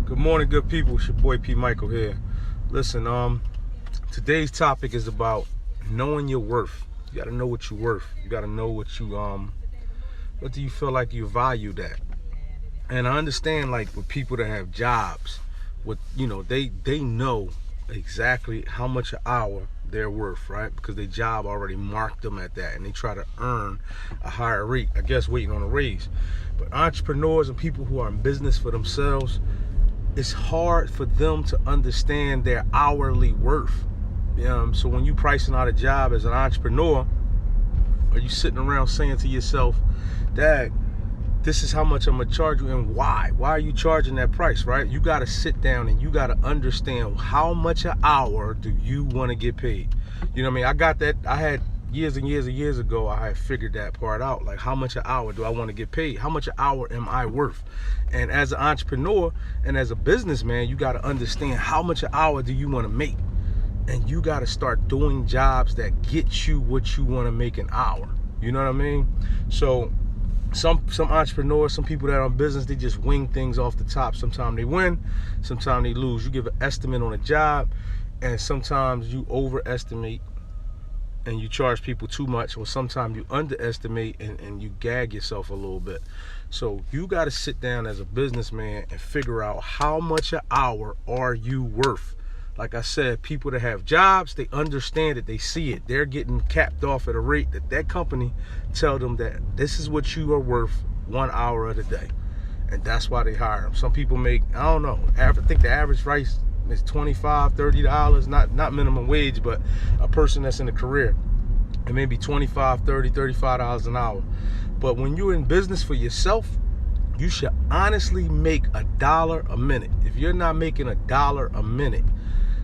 Good morning, good people. It's your boy P.Michael here. Listen, today's topic is about knowing your worth. You gotta know what you're worth. You gotta know what do you feel like you value that? And I understand, like, with people that have jobs, they know exactly how much an hour they're worth, right? Because their job already marked them at that, and they try to earn a higher rate, I guess, waiting on a raise. But entrepreneurs and people who are in business for themselves, it's hard for them to understand their hourly worth. So when you pricing out a job as an entrepreneur, are you sitting around saying to yourself, Dad, this is how much I'm gonna charge you, and why? Why are you charging that price, right? You gotta sit down and you gotta understand how much an hour do you wanna get paid. You know what I mean? I got that, I had years and years ago, I had figured that part out. Like, how much an hour do I want to get paid? How much an hour am I worth? And as an entrepreneur and as a businessman, you got to understand how much an hour do you want to make. And you got to start doing jobs that get you what you want to make an hour. You know what I mean? So some entrepreneurs, some people that are in business, they just wing things off the top. Sometimes they win, sometimes they lose. You give an estimate on a job, and sometimes you overestimate and you charge people too much, or sometimes you underestimate and you gag yourself a little bit. So you got to sit down as a businessman and figure out how much an hour are you worth. Like I said, people that have jobs, they understand it, they see it. They're getting capped off at a rate that company tell them that this is what you are worth 1 hour of the day. And that's why they hire them. Some people make, I don't know, I think the average price is $25, $30, not minimum wage, but a person that's in a career, it may be $25, $30, $35 an hour. But when you're in business for yourself, you should honestly make $1 a minute. If you're not making $1 a minute,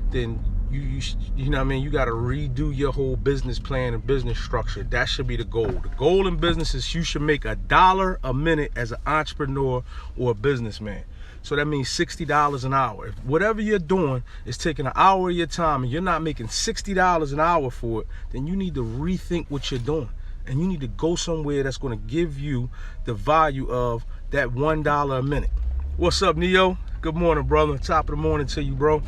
then you know what I mean, you got to redo your whole business plan and business structure. That should be the goal. The goal in business is you should make $1 a minute as an entrepreneur or a businessman. So that means $60 an hour. If whatever you're doing is taking an hour of your time and you're not making $60 an hour for it, then you need to rethink what you're doing. And you need to go somewhere that's going to give you the value of that $1 a minute. What's up, Neo? Good morning, brother. Top of the morning to you, bro.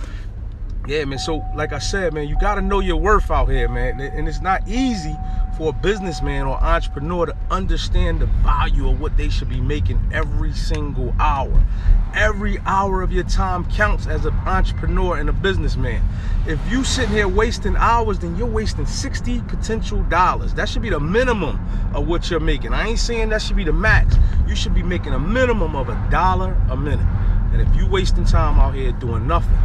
Yeah, man, so like I said, man, you got to know your worth out here, man. And it's not easy for a businessman or entrepreneur to understand the value of what they should be making every single hour. Every hour of your time counts as an entrepreneur and a businessman. If you sitting here wasting hours, then you're wasting 60 potential dollars. That should be the minimum of what you're making. I ain't saying that should be the max. You should be making a minimum of $1 a minute. And if you wasting time out here doing nothing,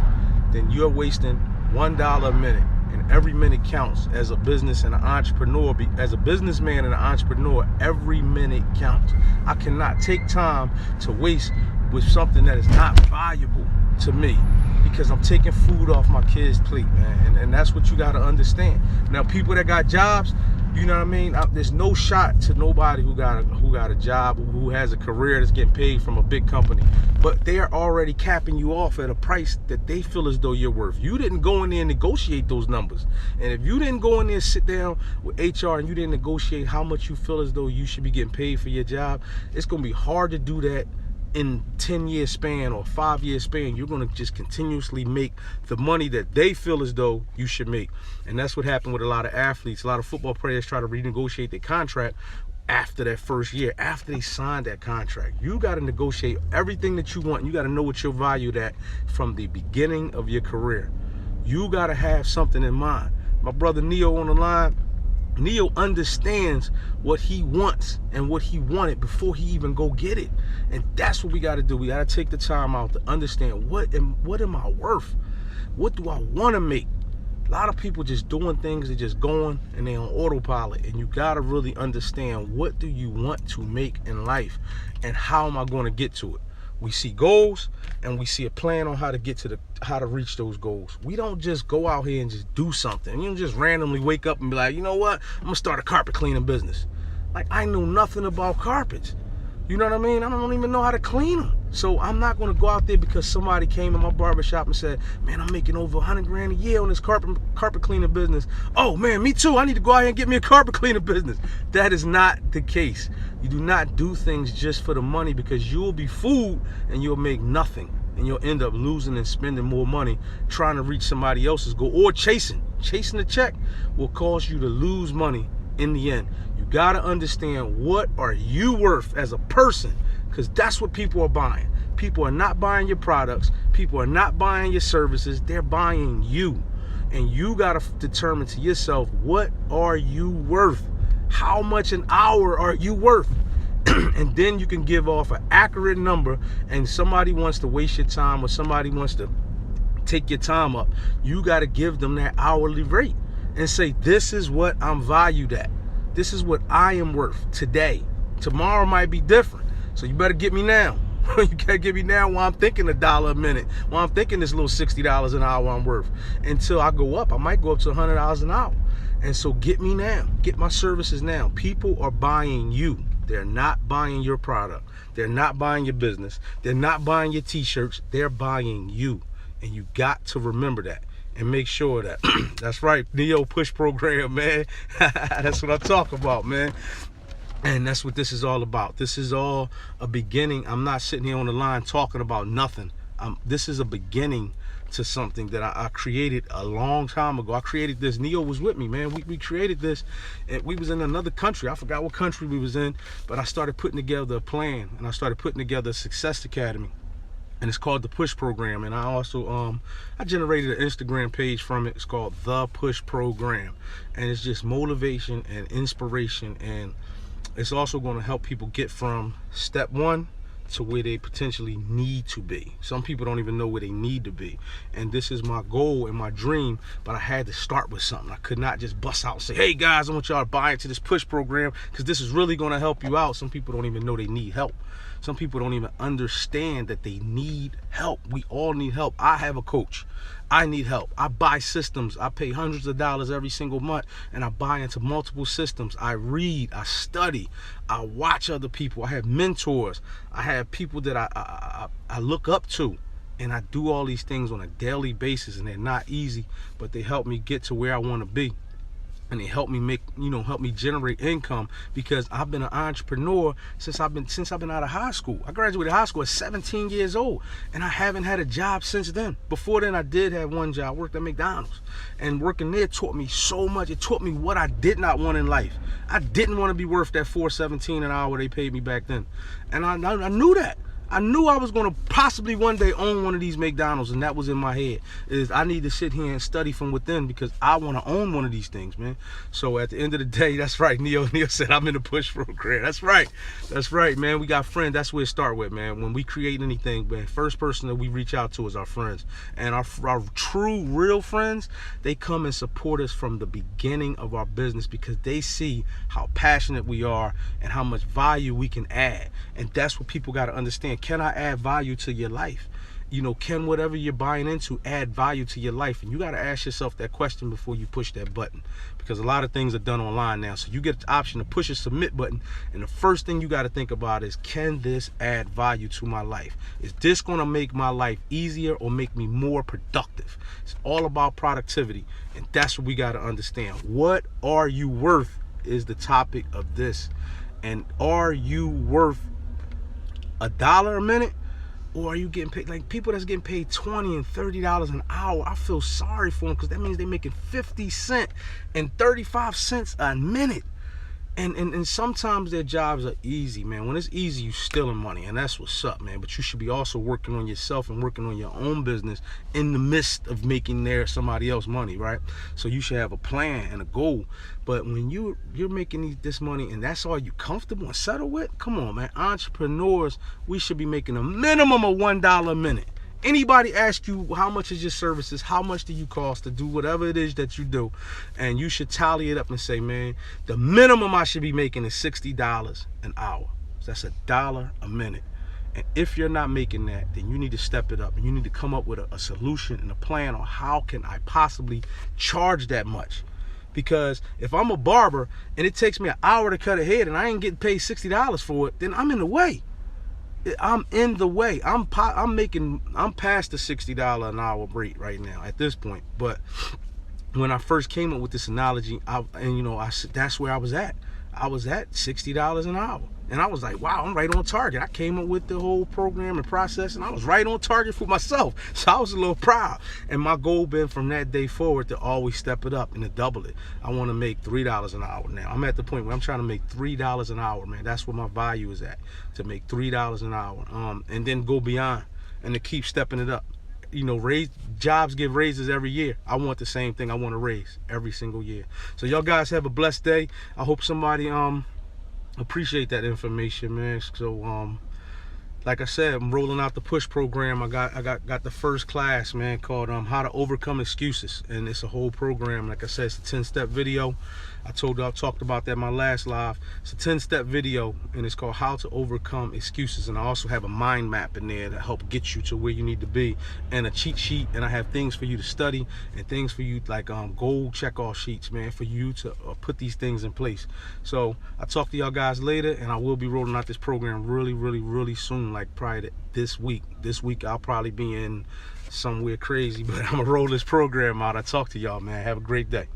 then you're wasting $1 a minute, and every minute counts. As a business and an entrepreneur, as a businessman and an entrepreneur, every minute counts. I cannot take time to waste with something that is not valuable to me, because I'm taking food off my kids' plate, man. And that's what you got to understand. Now, people that got jobs, you know what I mean? There's no shot to nobody who got a job, who has a career that's getting paid from a big company. But they are already capping you off at a price that they feel as though you're worth. You didn't go in there and negotiate those numbers. And if you didn't go in there and sit down with HR and you didn't negotiate how much you feel as though you should be getting paid for your job, it's going to be hard to do that in 10-year span or 5-year span. You're going to just continuously make the money that they feel as though you should make. And that's what happened with a lot of athletes. A lot of football players try to renegotiate their contract after that first year, after they signed that contract. You got to negotiate everything that you want. You got to know what you're valued at from the beginning of your career. You got to have something in mind. My brother Neo on the line, Neo understands what he wants and what he wanted before he even go get it. And that's what we got to do. We got to take the time out to understand what am I worth? What do I want to make? A lot of people just doing things, they're just going and they're on autopilot. And you got to really understand, what do you want to make in life and how am I going to get to it? We see goals and we see a plan on how to get to how to reach those goals. We don't just go out here and just do something. You don't just randomly wake up and be like, you know what, I'm gonna start a carpet cleaning business. Like, I know nothing about carpets. You know what I mean? I don't even know how to clean them. So I'm not going to go out there because somebody came in my barbershop and said, man, I'm making over 100 grand a year on this carpet cleaning business. Oh man, me too. I need to go out here and get me a carpet cleaning business. That is not the case. You do not do things just for the money, because you will be fooled and you'll make nothing. And you'll end up losing and spending more money trying to reach somebody else's goal, or chasing the check will cause you to lose money in the end. You got to understand, what are you worth as a person? Because that's what people are buying. People are not buying your products. People are not buying your services. They're buying you. And you got to determine to yourself, what are you worth? How much an hour are you worth? And then you can give off an accurate number. And somebody wants to waste your time, or somebody wants to take your time up, you got to give them that hourly rate and say, this is what I'm valued at. This is what I am worth today. Tomorrow might be different. So you better get me now. You gotta get me now while I'm thinking $1 a minute, while I'm thinking this little $60 an hour I'm worth. Until I go up, I might go up to $100 an hour. And so get me now. Get my services now. People are buying you. They're not buying your product. They're not buying your business. They're not buying your t-shirts. They're buying you. And you got to remember that and make sure that that's right, Neo Push Program, man. That's what I'm talking about, man. And that's what this is all about. This is all a beginning. I'm not sitting here on the line talking about nothing. This is a beginning to something that I created a long time ago. I created this. Neo was with me, man. We created this, and we was in another country. I forgot what country we was in, but I started putting together a plan, and I started putting together a Success Academy. And it's called the Push Program. And I also I generated an Instagram page from it. It's called the Push Program, and it's just motivation and inspiration, and it's also going to help people get from step one to where they potentially need to be. Some people don't even know where they need to be, and this is my goal and my dream. But I had to start with something. I could not just bust out and say, hey guys, I want y'all to buy into this Push Program, because this is really going to help you out. Some people don't even know they need help. Some people don't even understand that they need help. We all need help. I have a coach. I need help. I buy systems. I pay hundreds of dollars every single month, and I buy into multiple systems. I read, I study, I watch other people. I have mentors. I have people that I look up to, and I do all these things on a daily basis, and they're not easy, but they help me get to where I want to be. And they help me make, help me generate income, because I've been an entrepreneur since I've been out of high school. I graduated high school at 17 years old, and I haven't had a job since then. Before then, I did have one job. I worked at McDonald's, and working there taught me so much. It taught me what I did not want in life. I didn't want to be worth that $4.17 an hour they paid me back then, and I knew that. I knew I was going to possibly one day own one of these McDonald's, and that was in my head. I need to sit here and study from within, because I want to own one of these things, man. So at the end of the day, that's right. Neo said I'm in the Push Program. That's right. That's right, man. We got friends. That's where it start with, man. When we create anything, man, first person that we reach out to is our friends. And our true, real friends, they come and support us from the beginning of our business, because they see how passionate we are and how much value we can add. And that's what people got to understand. Can I add value to your life? Can whatever you're buying into add value to your life? And you got to ask yourself that question before you push that button, because a lot of things are done online now. So you get the option to push a submit button, and the first thing you got to think about is, can this add value to my life? Is this going to make my life easier or make me more productive? It's all about productivity, and that's what we got to understand. What are you worth is the topic of this. And are you worth $1 a minute, or are you getting paid? Like people that's getting paid $20 and $30 an hour, I feel sorry for them, because that means they're making 50 cents and 35 cents a minute. And sometimes their jobs are easy, man. When it's easy, you stealing money, and that's what's up, man. But you should be also working on yourself and working on your own business in the midst of making somebody else money, right? So you should have a plan and a goal. But when you're making this money and that's all you comfortable and settle with, come on, man. Entrepreneurs, we should be making a minimum of $1 a minute. Anybody ask you how much is your services, how much do you cost to do whatever it is that you do, and you should tally it up and say, man, the minimum I should be making is $60 an hour. So that's $1 a minute. And if you're not making that, then you need to step it up, and you need to come up with a solution and a plan on how can I possibly charge that much. Because if I'm a barber and it takes me an hour to cut a head and I ain't getting paid $60 for it, then I'm in the way. I'm in the way. I'm past the $60 an hour rate right now at this point. But when I first came up with this analogy, that's where I was at. I was at $60 an hour. And I was like, wow, I'm right on target. I came up with the whole program and process, and I was right on target for myself. So I was a little proud. And my goal been from that day forward to always step it up and to double it. I want to make $3 an hour now. I'm at the point where I'm trying to make $3 an hour, man. That's where my value is at, to make $3 an hour. And then go beyond and to keep stepping it up. Jobs give raises every year. I want the same thing. I want a raise every single year. So y'all guys have a blessed day. I hope somebody appreciate that information, man. So like I said, I'm rolling out the push program. I got the first class, man, called How to Overcome Excuses, and it's a whole program. Like I said, it's a 10-step video. I talked about that in my last live. It's a 10-step video, and it's called How to Overcome Excuses. And I also have a mind map in there to help get you to where you need to be, and a cheat sheet. And I have things for you to study and things for you like goal check-off sheets, man, for you to put these things in place. So I'll talk to y'all guys later, and I will be rolling out this program really, really, really soon, like probably this week. This week I'll probably be in somewhere crazy, but I'm gonna roll this program out. I'll talk to y'all, man. Have a great day.